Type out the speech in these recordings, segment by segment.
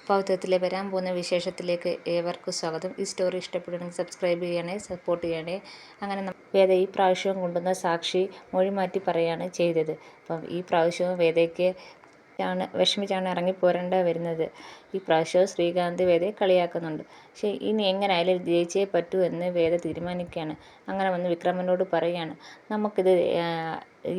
പൗത്രത്തിലെ വരാൻ പോകുന്ന വിശേഷത്തിലേക്ക് ഏവർക്കും സ്വാഗതം. ഈ സ്റ്റോറി ഇഷ്ടപ്പെടുകയാണെങ്കിൽ സബ്സ്ക്രൈബ് ചെയ്യണേ, സപ്പോർട്ട് ചെയ്യണേ. അങ്ങനെ വേദ ഈ പ്രാവശ്യവും കൊണ്ടുവന്ന സാക്ഷി മൊഴി മാറ്റി പറയുകയാണ് ചെയ്തത്. അപ്പം ഈ പ്രാവശ്യവും വേദയ്ക്ക് വിഷമിച്ചാണ് ഇറങ്ങിപ്പോരേണ്ട വരുന്നത്. ഈ പ്രാവശ്യവും ശ്രീകാന്ത് വേദയെ കളിയാക്കുന്നുണ്ട്. പക്ഷേ ഇനി എങ്ങനെയായാലും ജയിച്ചേ പറ്റൂ എന്ന് വേദ തീരുമാനിക്കുകയാണ്. അങ്ങനെ വന്ന് വിക്രമനോട് പറയുകയാണ്, നമുക്കിത്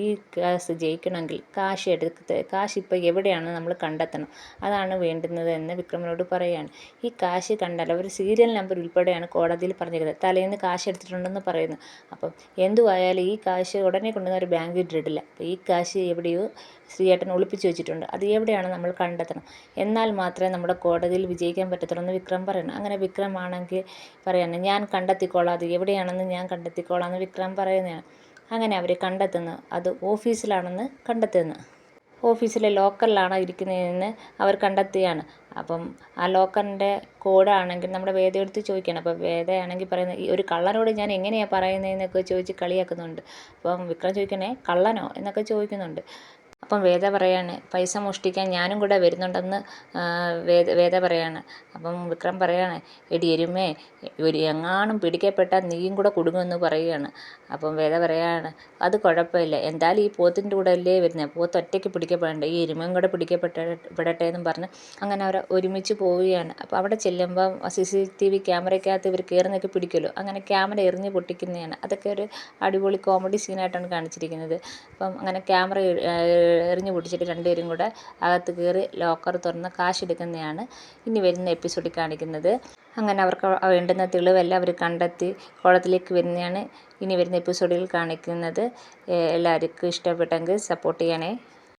ഈ കേസ് ജയിക്കണമെങ്കിൽ കാശ് ഇപ്പോൾ എവിടെയാണ് നമ്മൾ കണ്ടെത്തണം, അതാണ് വേണ്ടുന്നത് എന്ന് വിക്രമനോട് പറയുകയാണ്. ഈ കാശ് കണ്ടാൽ അവർ സീരിയൽ നമ്പർ ഉൾപ്പെടെയാണ് കോടതിയിൽ പറഞ്ഞിരിക്കുന്നത്. തലേന്ന് കാശ് എടുത്തിട്ടുണ്ടെന്ന് പറയുന്നു. അപ്പം എന്തുവായാലും ഈ കാശ് ഉടനെ കൊണ്ടുവന്ന ഒരു ബാങ്കിൽ ഇട്ടിട്ടില്ല. അപ്പോൾ ഈ കാശ് എവിടെയോ ശ്രീയേട്ടൻ ഒളിപ്പിച്ച് വെച്ചിട്ടുണ്ട്. അത് എവിടെയാണ് നമ്മൾ കണ്ടെത്തണം. എന്നാൽ മാത്രമേ നമ്മുടെ കോടതിയിൽ വിജയിക്കാൻ പറ്റത്തുള്ളൂ എന്ന് വിക്രം പറയുന്നു. അങ്ങനെ വിക്രം ആണെങ്കിൽ പറയാണ്, ഞാൻ കണ്ടെത്തിക്കോളാം, അത് എവിടെയാണെന്ന് ഞാൻ കണ്ടെത്തിക്കോളാം എന്ന് വിക്രം പറയുന്നതാണ്. അങ്ങനെ അവർ കണ്ടെത്തുന്നു, അത് ഓഫീസിലാണെന്ന് കണ്ടെത്തുന്നു. ഓഫീസിലെ ലോക്കറിലാണ് ഇരിക്കുന്നതെന്ന് അവർ കണ്ടെത്തുകയാണ്. അപ്പം ആ ലോക്കറിൻ്റെ കോഡാണെങ്കിൽ നമ്മുടെ വേദയെടുത്ത് ചോദിക്കുകയാണ്. അപ്പോൾ വേദയാണെങ്കിൽ പറയുന്നത്, ഈ ഒരു കള്ളനോട് ഞാൻ എങ്ങനെയാണ് പറയുന്നതെന്നൊക്കെ ചോദിച്ച് കളിയാക്കുന്നുണ്ട്. അപ്പം വിക്രം ചോദിക്കണേ, കള്ളനോ എന്നൊക്കെ ചോദിക്കുന്നുണ്ട്. അപ്പം വേദ പറയാണ്, പൈസ മോഷ്ടിക്കാൻ ഞാനും കൂടെ വരുന്നുണ്ടെന്ന് വേദ പറയാണ്. അപ്പം വിക്രം പറയാണ്, എടി എരുമേ, എങ്ങാനും പിടിക്കപ്പെട്ടാൽ നീയും കൂടെ കുടുങ്ങുമെന്ന് പറയുകയാണ്. അപ്പം വേദ പറയാണ്, അത് കുഴപ്പമില്ല, എന്തായാലും ഈ പോത്തിൻ്റെ കൂടെ അല്ലേ വരുന്നത്, പോത്ത് ഒറ്റയ്ക്ക് പിടിക്കപ്പെടേണ്ട, ഈ എരുമയും കൂടെ പിടിക്കപ്പെടട്ടെ എന്നും പറഞ്ഞ് അങ്ങനെ അവർ ഒരുമിച്ച് പോവുകയാണ്. അപ്പോൾ അവിടെ ചെല്ലുമ്പം CCTV ക്യാമറയ്ക്കകത്ത് ഇവർ കയറുന്നൊക്കെ പിടിക്കുമല്ലോ, അങ്ങനെ ക്യാമറ എറിഞ്ഞ് പൊട്ടിക്കുന്നതാണ്. അതൊക്കെ ഒരു അടിപൊളി കോമഡി സീനായിട്ടാണ് കാണിച്ചിരിക്കുന്നത്. അപ്പം അങ്ങനെ ക്യാമറ എറിഞ്ഞു പൊട്ടിച്ചിട്ട് രണ്ടുപേരും കൂടെ അകത്ത് കയറി ലോക്കർ തുറന്ന് കാശ് എടുക്കുന്നതാണ് ഇനി വരുന്ന എപ്പിസോഡിൽ കാണിക്കുന്നത്. അങ്ങനെ അവർക്ക് വേണ്ടുന്ന തെളിവെല്ലാം അവർ കണ്ടെത്തി കോടതിയിലേക്ക് വരുന്നതാണ് ഇനി വരുന്ന എപ്പിസോഡിൽ കാണിക്കുന്നത്. എല്ലാവർക്കും ഇഷ്ടപ്പെട്ടെങ്കിൽ സപ്പോർട്ട് ചെയ്യണേ.